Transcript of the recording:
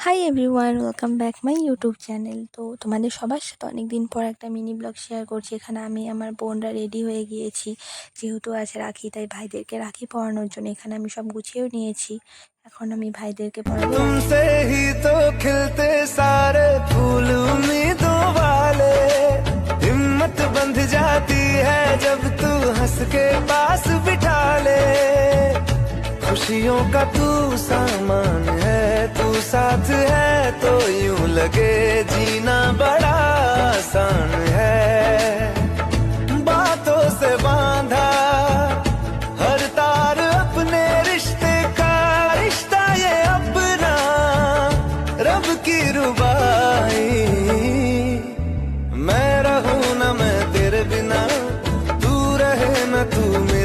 Hi everyone, welcome back my YouTube channel. তো তোমাদের সবার সাথে অনেক দিন পর একটা মিনি ব্লগ শেয়ার করছি। এখানে আমি আমার বোনরা রেডি হয়ে গিয়েছি, যেহেতু আছে রাখি, তাই ভাইদেরকে রাখি পরানোর জন্য এখানে আমি সব গুছিয়েও নিয়েছি। এখন আমি ভাইদেরকে পরাবো রাখি। तुमसे ही तो खिलते सारे फूल उम्मीदों वाले, हिम्मत बंध जाती है जब तू हंस के पास बिठा ले। खुशियों का तू सामान है, तू साथ है तो यूं लगे जीना बड़ा आसान है। बातों से बांधा हर तार अपने रिश्ते का, रिश्ता ये अपना रब की रुबाई। मैं रहूं ना मैं तेरे बिना, तू रहे ना तू मेरे